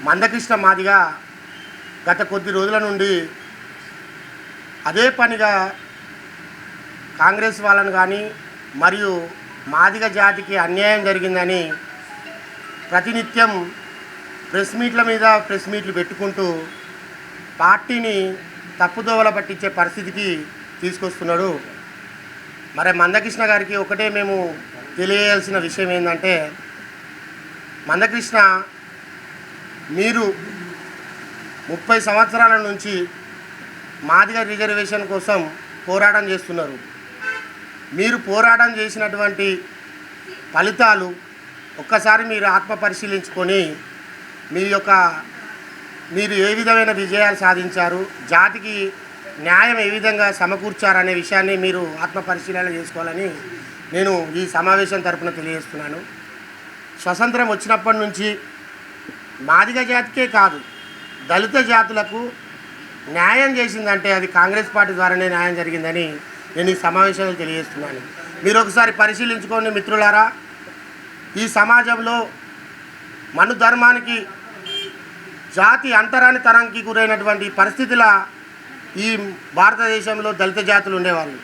మందకృష్ణ మాదిగ గత కొద్ది రోజుల నుండి అదే పనిగా కాంగ్రెస్ వాళ్ళని కానీ మరియు మాదిగ జాతికి అన్యాయం జరిగిందని ప్రతినిత్యం ప్రెస్ మీట్ల మీద ప్రెస్ మీట్లు పెట్టుకుంటూ పార్టీని తప్పుదోవల పట్టించే పరిస్థితికి తీసుకొస్తున్నాడు. మరి మందకృష్ణ గారికి ఒకటే మేము తెలియజేయాల్సిన విషయం ఏంటంటే, మందకృష్ణ మీరు 30 సంవత్సరాల నుంచి మాదిగ రిజర్వేషన్ కోసం పోరాటం చేస్తున్నారు. మీరు పోరాటం చేసినటువంటి ఫలితాలు ఒక్కసారి మీరు ఆత్మ పరిశీలించుకొని మీరు ఏ విధమైన విజయాలు సాధించారు, జాతికి న్యాయం ఏ విధంగా సమకూర్చారనే విషయాన్ని మీరు ఆత్మ పరిశీలన చేసుకోవాలని నేను ఈ సమావేశం తరపున తెలియజేస్తున్నాను. స్వతంత్రం వచ్చినప్పటి నుంచి మాదిగ జాతికే కాదు, దళిత జాతులకు న్యాయం చేసిందంటే అది కాంగ్రెస్ పార్టీ ద్వారానే న్యాయం జరిగిందని నేను ఈ సమావేశంలో తెలియజేస్తున్నాను. మీరు ఒకసారి పరిశీలించుకోండి మిత్రులారా. ఈ సమాజంలో మను ధర్మానికి జాతి అంతరానితనానికి గురైనటువంటి పరిస్థితుల ఈ భారతదేశంలో దళిత జాతులు ఉండేవాళ్ళు.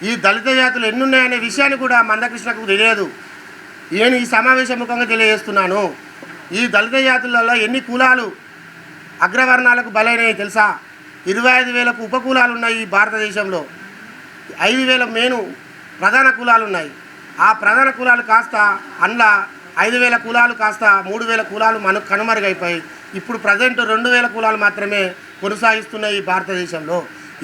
ఈ దళిత జాతులు ఎన్ని ఉన్నాయనే విషయాన్ని కూడా మందకృష్ణకు తెలియదు. నేను ఈ సమావేశం ముఖంగా తెలియజేస్తున్నాను. ఈ దళిత జాతులలో ఎన్ని కులాలు అగ్రవర్ణాలకు బలైనవి తెలుసా? 25,000కు ఉపకులాలు ఉన్నాయి ఈ భారతదేశంలో. 5,000 మేను ప్రధాన కులాలు ఉన్నాయి. ఆ ప్రధాన కులాలు కాస్త అందులో 5,000 కులాలు కాస్త 3,000 కులాలు మనకు కనుమరుగైపోయి ఇప్పుడు ప్రజెంట్ 2,000 కులాలు మాత్రమే కొనసాగిస్తున్నాయి ఈ భారతదేశంలో.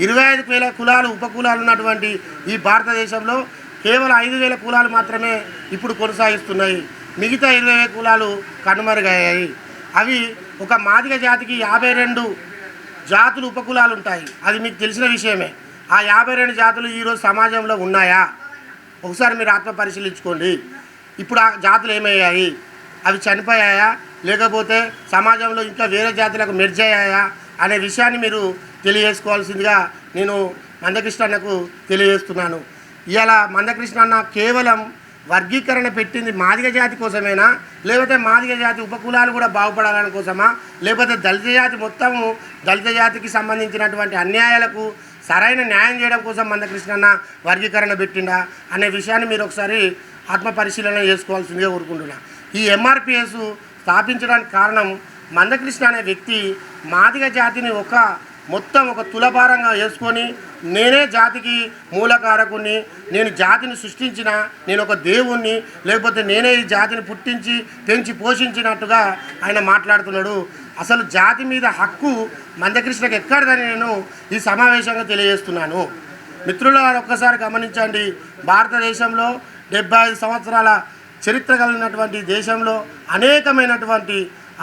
25,000 కులాలు ఉపకులాలు ఉన్నటువంటి ఈ భారతదేశంలో కేవలం 5,000 కులాలు మాత్రమే ఇప్పుడు కొనసాగిస్తున్నాయి. మిగతా 20,000 కులాలు కనుమరుగయ్యాయి. అవి ఒక మాదిగ జాతికి 52 జాతులు ఉపకులాలు ఉంటాయి. అది మీకు తెలిసిన విషయమే. ఆ 52 జాతులు ఈరోజు సమాజంలో ఉన్నాయా? ఒకసారి మీరు ఆత్మ పరిశీలించుకోండి. ఇప్పుడు ఆ జాతులు ఏమయ్యాయి? అవి చనిపోయాయా, లేకపోతే సమాజంలో ఇంకా వేరే జాతులకు మెర్జ్ అయ్యాయా అనే విషయాన్ని మీరు తెలియజేసుకోవాల్సిందిగా నేను మందకృష్ణ అన్నకు తెలియజేస్తున్నాను. ఇవాళ మందకృష్ణ అన్న కేవలం వర్గీకరణ పెట్టింది మాదిగ జాతి కోసమేనా, లేకపోతే మాదిగ జాతి ఉపకులాలు కూడా బాగుపడాలని కోసమా, లేకపోతే దళిత జాతి మొత్తము దళిత జాతికి సంబంధించినటువంటి అన్యాయాలకు సరైన న్యాయం చేయడం కోసం మందకృష్ణ అన్న వర్గీకరణ పెట్టిండా అనే విషయాన్ని మీరు ఒకసారి ఆత్మ పరిశీలన చేసుకోవాల్సిందిగా కోరుకుంటున్నా. ఈ ఎంఆర్పిఎస్ స్థాపించడానికి కారణం మందకృష్ణ అనే వ్యక్తి మాదిగ జాతిని మొత్తం ఒక తులభారంగా వేసుకొని నేనే జాతికి మూలకారకుని, నేను జాతిని సృష్టించిన, నేను ఒక దేవుణ్ణి, లేకపోతే నేనే ఈ జాతిని పుట్టించి పెంచి పోషించినట్టుగా ఆయన మాట్లాడుతున్నాడు. అసలు జాతి మీద హక్కు మందకృష్ణకి ఎక్కడదని నేను ఈ సమావేశంగా తెలియజేస్తున్నాను. మిత్రులారా ఒక్కసారి గమనించండి. భారతదేశంలో 75 సంవత్సరాల చరిత్ర కలిగినటువంటి దేశంలో అనేకమైనటువంటి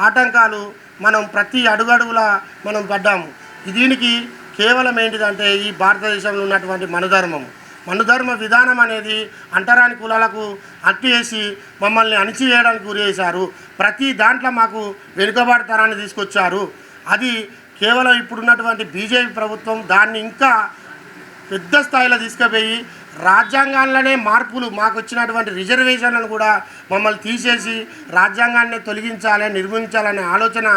ఆటంకాలు మనం ప్రతి అడుగడుగులా మనం పడ్డాము. దీనికి కేవలం ఏంటిదంటే ఈ భారతదేశంలో ఉన్నటువంటి మనుధర్మ విధానం అనేది అంటరాని కులాలకు అట్టేసి మమ్మల్ని అణిచివేయడానికి గురి చేశారు. ప్రతి దాంట్లో మాకు వెనుకబాటుతనాన్ని తీసుకొచ్చారు. అది కేవలం ఇప్పుడున్నటువంటి బీజేపీ ప్రభుత్వం దాన్ని ఇంకా పెద్ద స్థాయిలో తీసుకుపోయి రాజ్యాంగాల్లోనే మార్పులు, మాకు వచ్చినటువంటి రిజర్వేషన్లను కూడా మమ్మల్ని తీసేసి రాజ్యాంగాన్ని తొలగించాలి, నిర్మించాలనే ఆలోచన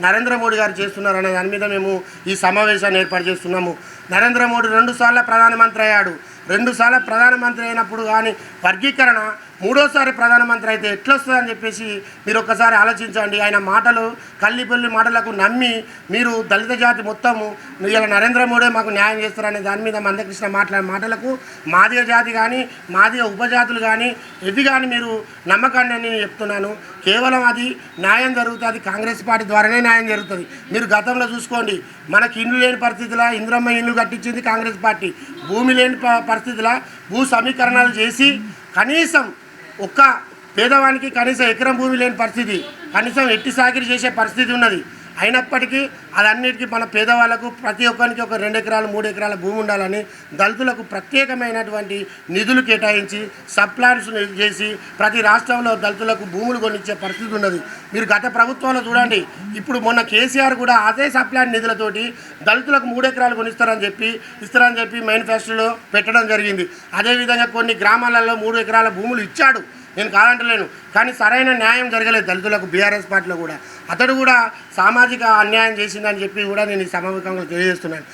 నరేంద్ర మోడీ గారు చేస్తున్నారనే దాని మీద మేము ఈ సమావేశాన్ని ఏర్పాటు చేస్తున్నాము. నరేంద్ర మోడీ 2 సార్లు ప్రధానమంత్రి అయ్యాడు. 2 సార్లు ప్రధానమంత్రి అయినప్పుడు కానీ వర్గీకరణ, 3వసారి ప్రధానమంత్రి అయితే ఎట్లొస్తుందని చెప్పేసి మీరు ఒక్కసారి ఆలోచించండి. ఆయన మాటలు కల్లిపల్లి మాటలకు నమ్మి మీరు దళిత జాతి మొత్తము ఇలా నరేంద్ర మోడీ మాకు న్యాయం చేస్తారనే దాని మీద మందకృష్ణ మాట్లాడే మాటలకు మాదిగ జాతి కానీ మాదిగ ఉపజాతులు కానీ ఇది కానీ మీరు నమ్మకాన్ని అని నేను చెప్తున్నాను. కేవలం అది న్యాయం జరుగుతుంది, కాంగ్రెస్ పార్టీ ద్వారానే న్యాయం జరుగుతుంది. మీరు గతంలో చూసుకోండి, మనకి ఇండ్లు లేని పరిస్థితిలో ఇంద్రమ్మ ఇండ్లు కట్టించింది కాంగ్రెస్ పార్టీ. భూమి లేని పరిస్థితిలో భూ సమీకరణాలు చేసి కనీసం ఒక్క పేదవానికి కనీసం ఎకరం భూమి లేని పరిస్థితి, కనీసం ఎట్టి సాకిరి చేసే పరిస్థితి ఉన్నది. అయినప్పటికీ అదన్నిటికీ మన పేదవాళ్ళకు ప్రతి ఒక్కరికి ఒక 2 ఎకరాలు 3 ఎకరాల భూమి ఉండాలని దళితులకు ప్రత్యేకమైనటువంటి నిధులు కేటాయించి సబ్ప్లాన్స్ చేసి ప్రతి రాష్ట్రంలో దళితులకు భూములు కొనిచ్చే పరిస్థితి ఉన్నది. మీరు గత ప్రభుత్వంలో చూడండి. ఇప్పుడు మొన్న కేసీఆర్ కూడా అదే సబ్ప్లాన్ నిధులతోటి దళితులకు 3 ఎకరాలు కొనిస్తారని చెప్పి మేనిఫెస్టోలో పెట్టడం జరిగింది. అదేవిధంగా కొన్ని గ్రామాలలో 3 ఎకరాల భూములు ఇచ్చాడు. నేను కాదంటలేను. కానీ సరైన న్యాయం జరగలేదు దళితులకు బీఆర్ఎస్ పార్టీలో కూడా. అతడు కూడా సామాజిక అన్యాయం చేసిందని చెప్పి కూడా నేను ఈ సమావేశంలో తెలియజేస్తున్నాను.